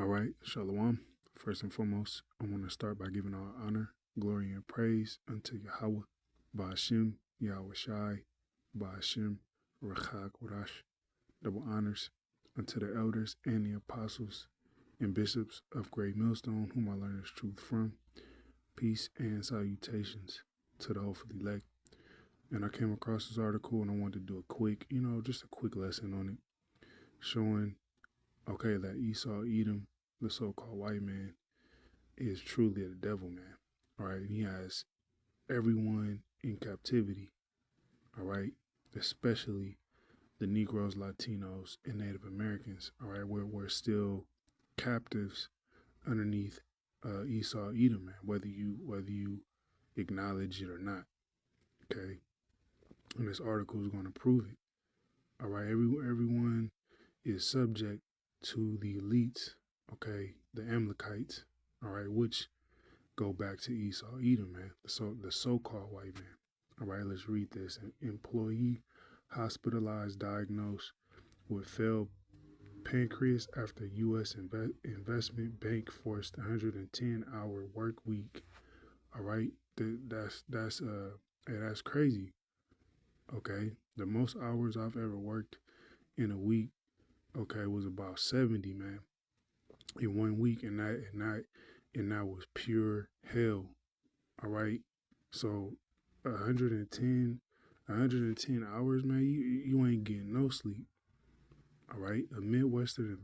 All right, Shalom. First and foremost, I want to start by giving all honor, glory, and praise unto Yahweh, Ba'ashem, Yahweh Shai, Ba'ashem, Rachak Warash. Double honors unto the elders and the apostles and bishops of Great Millstone, whom I learned this truth from. Peace and salutations to the hopefully elect. And I came across this article and I wanted to do a quick, just a quick lesson on it, showing that Esau, Edom, the so-called white man, is truly the devil, man. All right, and he has everyone in captivity. All right, especially the Negroes, Latinos, and Native Americans. All right, we're still captives underneath Esau, Edom, man. Whether you acknowledge it or not. Okay, and this article is going to prove it. All right, everyone is subject to the elites, okay, the Amalekites, all right, which go back to Esau, Edom, man, the so-called white man. All right, let's read this. An employee hospitalized diagnosed with failed pancreas after U.S. investment bank forced 110-hour work week. All right, that's crazy. Okay, the most hours I've ever worked in a week, okay, was about 70, man, in 1 week, and that was pure hell. All right, so 110, 110 hours, man. You ain't getting no sleep. All right, a Midwestern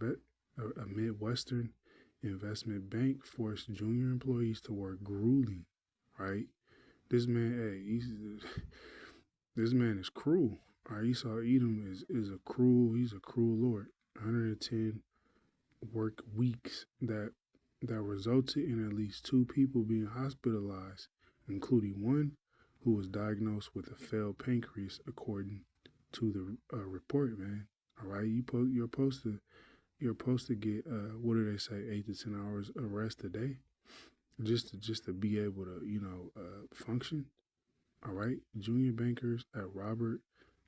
investment bank forced junior employees to work grueling. Right, this man, this man is cruel. All right, Esau Edom is a cruel. He's a cruel lord. 110 work weeks that resulted in at least two people being hospitalized, including one who was diagnosed with a failed pancreas, according to the report. Man, all right, you're supposed to get what do they say, 8 to 10 hours of rest a day, just to be able to function. All right, junior bankers at Robert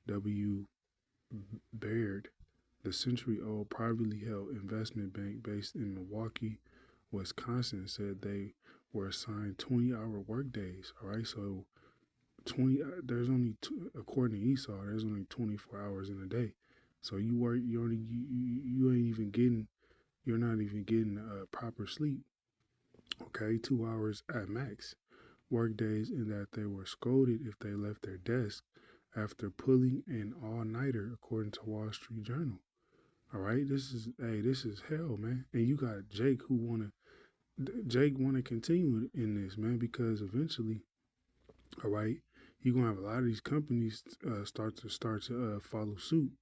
W. Baird, the century-old privately held investment bank based in Milwaukee, Wisconsin, said they were assigned 20-hour workdays. All right, so there's only according to Esau, there's only 24 hours in a day. So you work, you ain't even getting, you're not even getting proper sleep. Okay, 2 hours at max. Work days in that they were scolded if they left their desk after pulling an all-nighter, according to Wall Street Journal. All right, this is hell, man. And you got Jake wanna continue in this, man, because eventually, all right, you're gonna have a lot of these companies start to follow suit.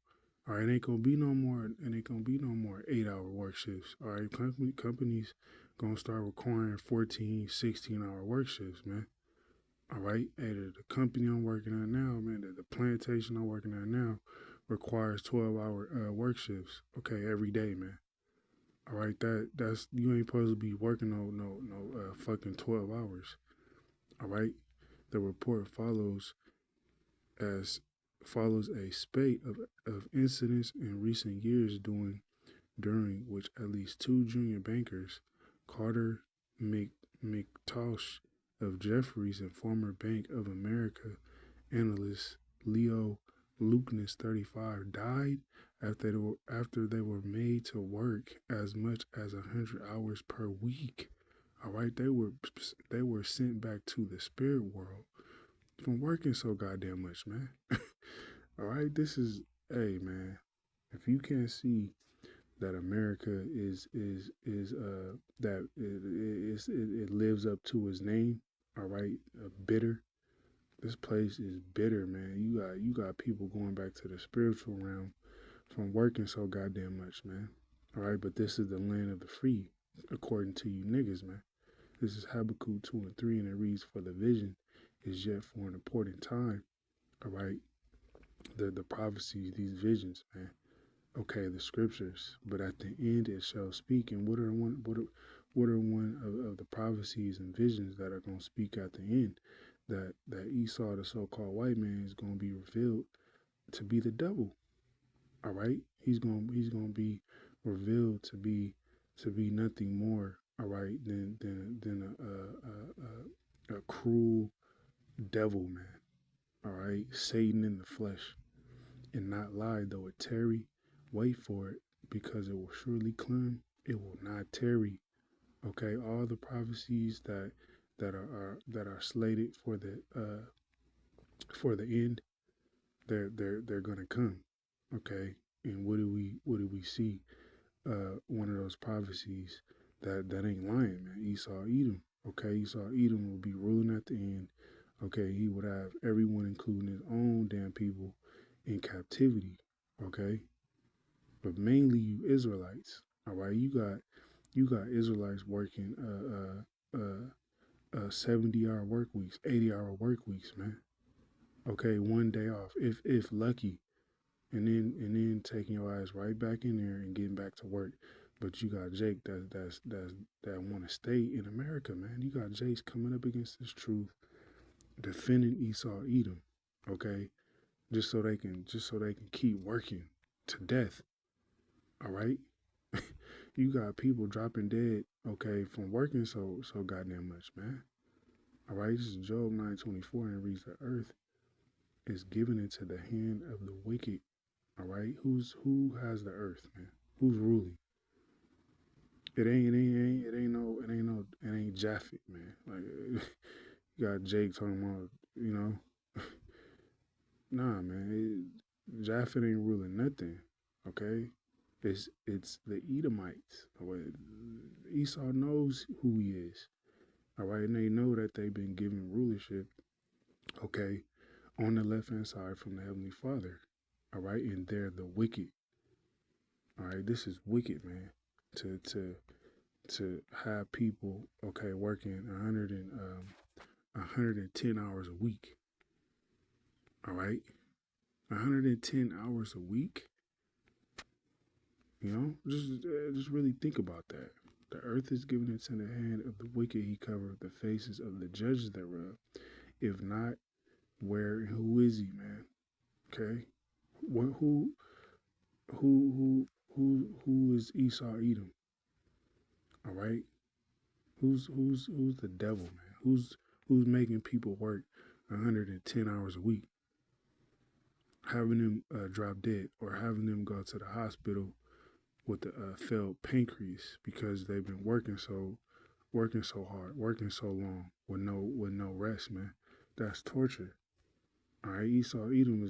All right, it ain't gonna be no more. It ain't gonna be no more 8-hour work shifts. All right, companies gonna start requiring 14, 16-hour work shifts, man. All right, hey, the company I'm working at now, man, the plantation I'm working at now requires 12-hour work shifts. Okay, every day, man. All right, that's you ain't supposed to be working no fucking 12 hours. All right, the report as follows a spate of incidents in recent years during which at least two junior bankers, Carter McTosh of Jefferies and former Bank of America analyst Leo Luckness, 35, died after they were made to work as much as 100 hours per week. All right, they were sent back to the spirit world from working so goddamn much, man. All right, this is, hey, man. If you can't see that America is that it lives up to its name, all right, bitter. This place is bitter, man. You got people going back to the spiritual realm from working so goddamn much, man. All right, but this is the land of the free, according to you niggas, man. This is Habakkuk 2 and 3, and it reads, "For the vision is yet for an important time." All right, the prophecies, these visions, man. Okay, the scriptures, but at the end it shall speak. And what are one of the prophecies and visions that are going to speak at the end? That Esau, the so-called white man, is going to be revealed to be the devil. All right, he's going to be revealed to be to be nothing more, all right, than a cruel devil, man, all right, Satan in the flesh, and not lie, though it tarry, wait for it, because it will surely come. It will not tarry. Okay, all the prophecies that are slated for the end, they're gonna come. Okay, and what do we see? One of those prophecies that ain't lying, man. Esau Edom. Okay, Esau Edom will be ruling at the end. Okay, he would have everyone, including his own damn people, in captivity. Okay, but mainly you Israelites. All right, you got Israelites working 70-hour work weeks, 80-hour work weeks, man. Okay, one day off, if lucky, and then taking your ass right back in there and getting back to work. But you got Jake that want to stay in America, man. You got Jake's coming up against this truth, defending Esau Edom, okay, just so they can keep working to death. All right, you got people dropping dead, okay, from working so goddamn much, man. All right, this is Job 9:24, and it reads, the earth is given into the hand of the wicked. All right, who has the earth, man? Who's ruling? It ain't Japhet, man. Like you got Jake talking about, you know, nah, man. Japhet ain't ruling nothing. Okay, it's the Edomites. Esau knows who he is. All right, and they know that they've been given rulership. Okay, on the left hand side from the Heavenly Father. All right, and they're the wicked. All right, this is wicked, man. To have people, okay, working 110 hours a week. All right, 110 hours a week. You know, just really think about that. The earth is given into the hand of the wicked. He covered the faces of the judges thereof. If not, where and who is he, man? Okay, what who is Esau Edom? All right, who's the devil, man? Who's making people work 110 hours a week, having them drop dead, or having them go to the hospital with the failed pancreas because they've been working so hard, working so long with no rest, man. That's torture. All right, Esau Edom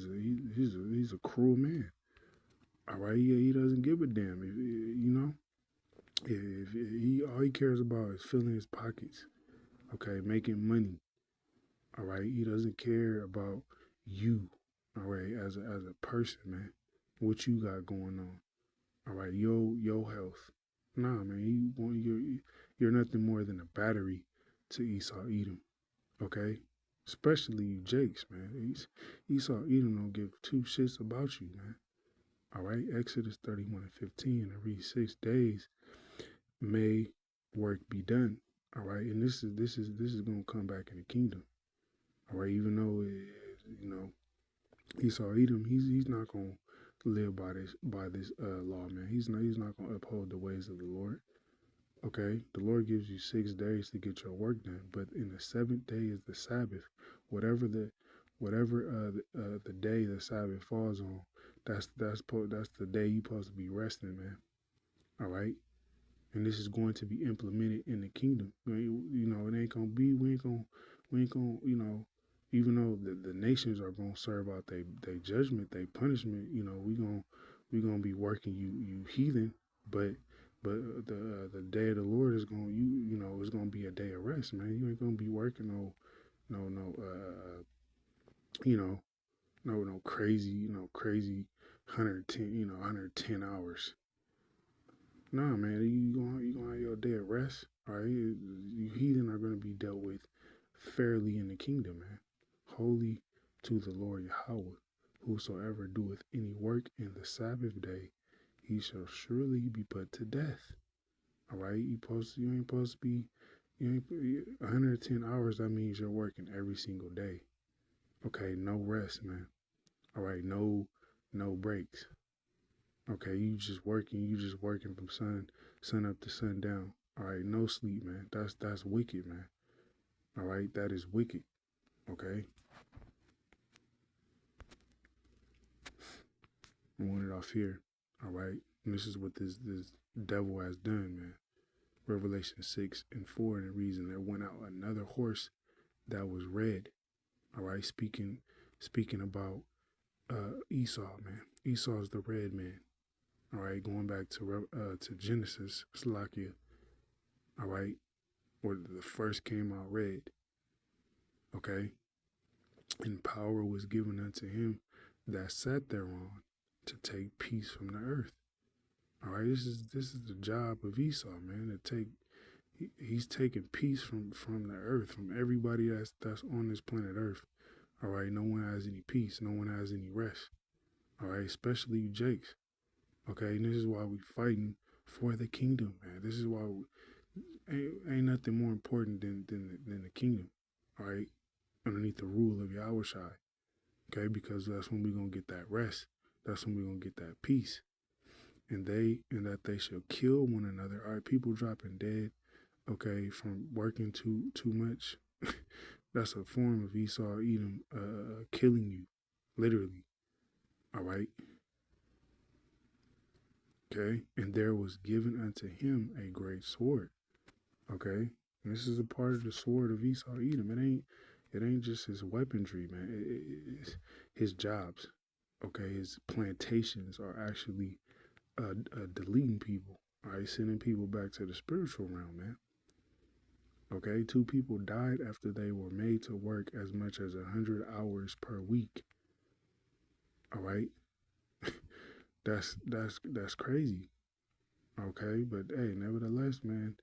he's a cruel man. All right, he doesn't give a damn. If he all he cares about is filling his pockets. Okay, making money. All right, he doesn't care about you. All right, as a person, man, what you got going on. All right, your health. Nah, man, you're nothing more than a battery to Esau Edom. Okay, especially you Jakes, man. Esau Edom don't give two shits about you, man. All right, Exodus 31:15, and read 6 days may work be done. All right, and this is gonna come back in the kingdom. All right, even though Esau Edom, he's not gonna live by this law, man. He's not gonna uphold the ways of the Lord. Okay, the Lord gives you 6 days to get your work done, but in the seventh day is the Sabbath. Whatever the day the Sabbath falls on, that's the day you're supposed to be resting, man. All right, and this is going to be implemented in the kingdom. It ain't gonna be. We ain't gonna. Even though the nations are gonna serve out they judgment, they punishment. We gonna be working you heathen, but the day of the Lord is gonna it's gonna be a day of rest, man. You ain't gonna be working you know no crazy 110 hours. Nah, man, you gonna have your day of rest. All right, you heathen are gonna be dealt with fairly in the kingdom, man. Holy to the Lord Yahweh, whosoever doeth any work in the Sabbath day, he shall surely be put to death. All right, you ain't supposed to be. You ain't 110 hours. That means you're working every single day. Okay, no rest, man. All right, no breaks. Okay, you just working from sun up to sundown. All right, no sleep, man. That's wicked, man. All right, that is wicked. Okay, I want it off here. All right, and this is what this devil has done, man. Revelation 6:4, and it reads, and there went out another horse that was red. All right, speaking about Esau, man. Esau is the red man. All right, going back to Genesis, Slakia. All right, where the first came out red. Okay, and power was given unto him that sat thereon to take peace from the earth. All right, this is the job of Esau, man. To take he's taking peace from the earth, from everybody that's on this planet Earth. All right, no one has any peace, no one has any rest. All right, especially you Jakes. Okay, and this is why we fighting for the kingdom, man. This is why ain't nothing more important than the kingdom. All right, underneath the rule of Yahweh Shai. Okay, because that's when we're gonna get that rest. That's when we're gonna get that peace. And that they shall kill one another. All right, people dropping dead, okay, from working too much. That's a form of Esau Edom killing you, literally. All right, okay. And there was given unto him a great sword. Okay, and this is a part of the sword of Esau Edom. It ain't just his weaponry, man. It's his jobs. Okay, his plantations are actually deleting people. All right, sending people back to the spiritual realm, man. Okay, 2 people died after they were made to work as much as 100 hours per week. All right, that's crazy. Okay, but hey, nevertheless, man,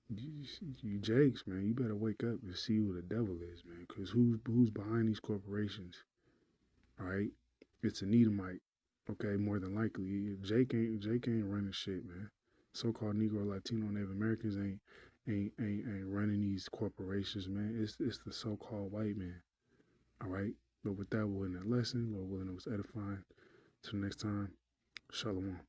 you Jakes, man, you better wake up and see who the devil is, man. Because who's behind these corporations? All right, it's an Edomite. Okay, more than likely, Jake ain't running shit, man. So-called Negro, Latino, Native Americans ain't running these corporations, man. It's the so-called white man. All right, but with that, we'll end that lesson. Lord willing, it was edifying. Till next time, Shalom.